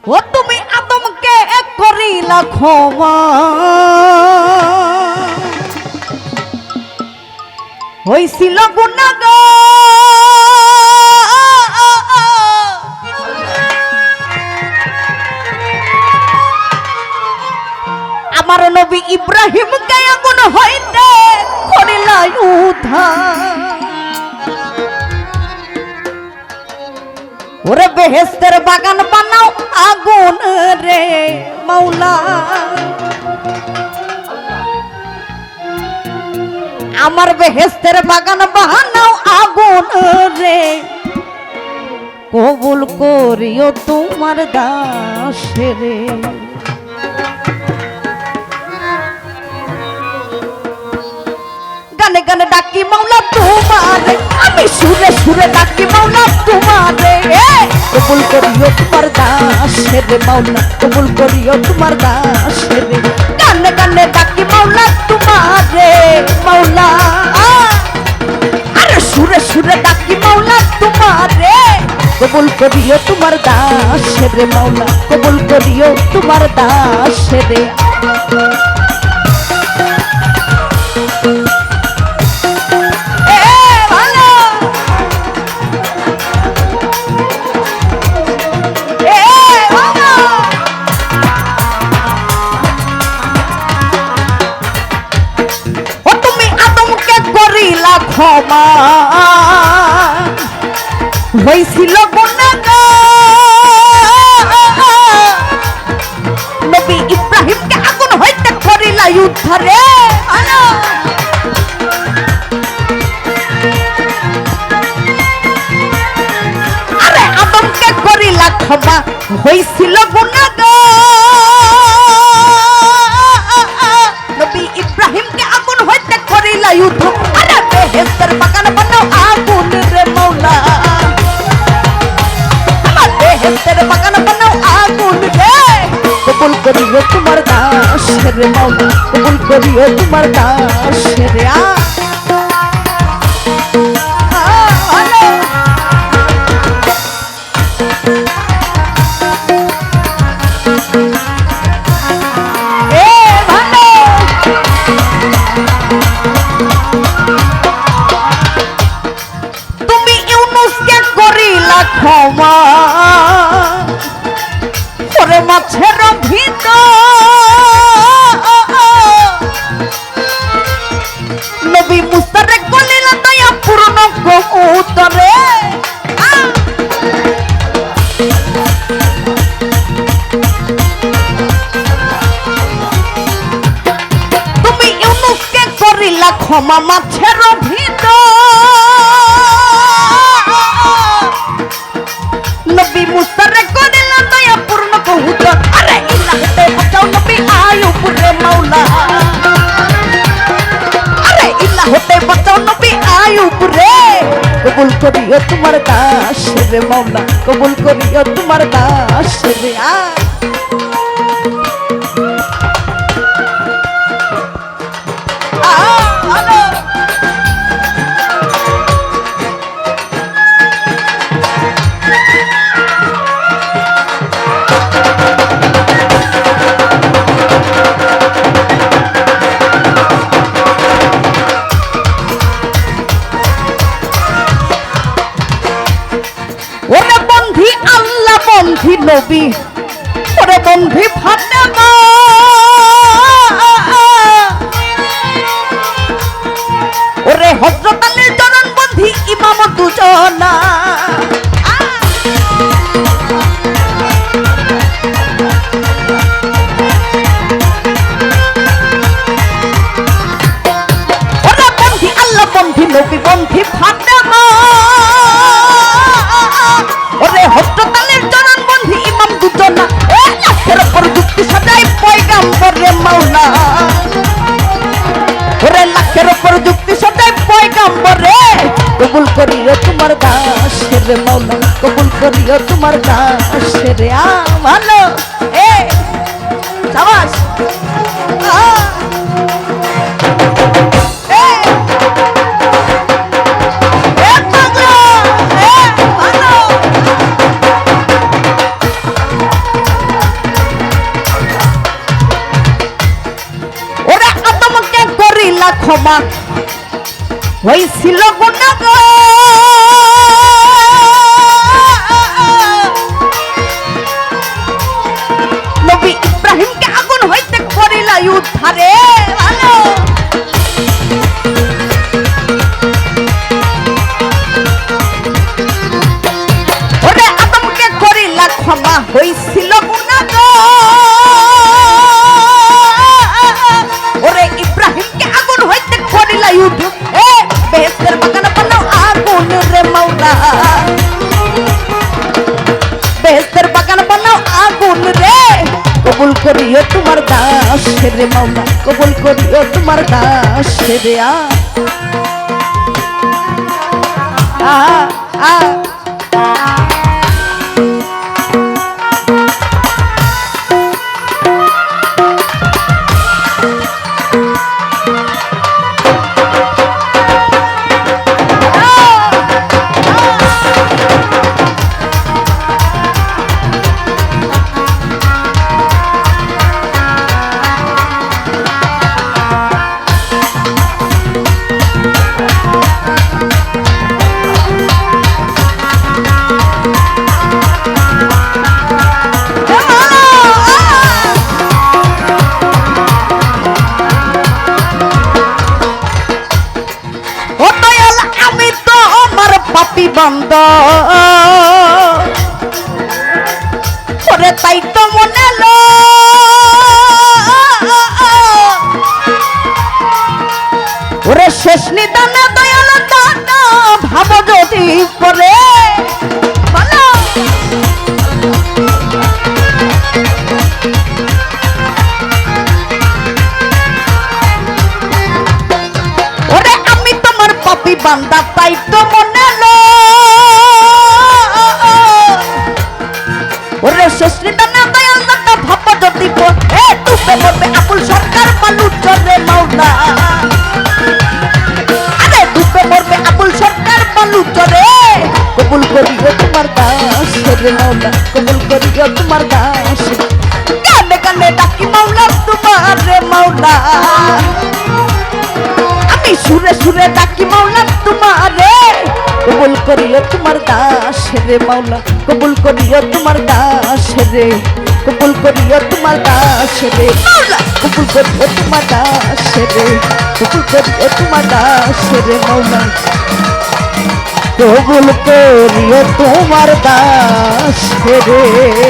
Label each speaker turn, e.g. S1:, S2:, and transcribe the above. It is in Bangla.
S1: ও তুমি আদমকে করিলা ক্ষমা হইছিল গুনাহগার আমার নবী ইব্রাহিমকে আগুন হইতে করিলা উদ্ধার ওরে বেহেশতের বাগান বানাও আগুন রে মাওলা আমার বেহেশতের বাগান বানাও আগুন রে কবুল করিও তোমার দাসরে গানে গানে ডাকি মাওলা তোমারে আমি সুরে সুরে ডাকি মাওলা তোমারে কবুল করিও তোমার দাসরে মাওলা কবুল করিও তোমার দাসরে গানে গানে ডাকি মাওলা তোমারে মাওলা আরে সুরে সুরে ডাকি মাওলা তোমারে কবুল করিও তোমার দাসরে মাওলা কবুল করিও তোমার দাসরে ক্ষমা হইছিল গুনাহগার নবী ইব্রাহিমকে আগুন হইতে করিলা উদ্ধারে আরে আদমকে করিলা ক্ষমা হইছিল গুনাহগার নবী ইব্রাহিমকে আগুন হইতে করিলা উদ্ধার বেহেশতের বাগান বানাও আগুন রে মাওলা আমার বেহেশতের বাগান বানাও আগুন রে কবুল করিও তোমার দাস রে মাওলা কবুল করিও তোমার দাস রে ক্ষমা করে মাছের ভিতর নবী মুস্তারে কলিলা দয়া পূর্ণ উত্তরে তুমি ইউনুসকে করিলা ক্ষমা মাছের ভিতর নবী মুস্তারে করিলা দয়া পূর্ণ কহুতর আরে ইল্লাহ হতে বাঁচাও নবী আয়ুব রে মাওলা আরে ইল্লাহ হতে বাঁচাও নবী আয়ুব রে কবুল করিও তোমার দাস রে মাওলা কবুল করিও তোমার দাস রে বন্ধি নবী ওরে বন্ধি ফাতেমা ওরে হযরত আলীর চরণ বন্ধি ইমাম দুজনা ওরে বন্ধি আল্লাহ বন্ধি নবী বন্ধি ফাতেমা ওরে হযরত আলীর চরণ বন্ধি ইমাম দুজনা লাখের উপর যুক্তি সাজাই পয়গাম্বর রে মাওলা ওরে লাখের উপর যুক্তি সাজাই পয়গাম্বর রে কবুল করিও তোমার দাস রে মাওলা কবুল করিও তোমার দাস রে ভালো শাবাশ ক্ষমা হয়েছিল গুনাহ নবী ইব্রাহিমকে আগুন হইতে করিলা উদ্ধারে ভালো ওরে আদমকে করিলা ক্ষমা হয়েছিল গুনাহ ওরে ইব্রাহিমকে আগুন হইতে করিলা উদ্ধারে বেহেশতের বাগান বানাও আগুন রে মাওলা বেহেশতের বাগান বানাও আগুন রে কবুল করিও তোমার দাস রে মাওলা কবুল করিও তোমার দাস রে আ পাপি বন্ধ ওরে তাই তো মনে লো ওরে শেষ নিদানে দয়াল দাদা ভাব যদি পরে বলো ওরে আমি তোমার পাপি বান্দা তাই তো মনে লো ওরে শেষ নিদানে দয়াল দাদা ভাব যদি পরে ডুবে মরবে আবুল সরকার মানুষ চলে মাওলা আরে ডুবে মরবে আবুল সরকার মানুষ চলে কবুল করিও তোমার দাস রে মাওলা কবুল করিও তোমার দাস কানে কানে ডাকি মাওলা তোমার রে মাওলা আমি সুরে সুরে ডাকি মাওলা তোমারে কবুল করিও তোমার দাস রে মাওলা কবুল করিও তোমার দাস রে কবুল করিও তোমার দাস রে মাওলা কবুল করিও তোমার দাস রে কবুল করিও তোমার দাস রে মাওলা কবুল করিও তোমার দাস রে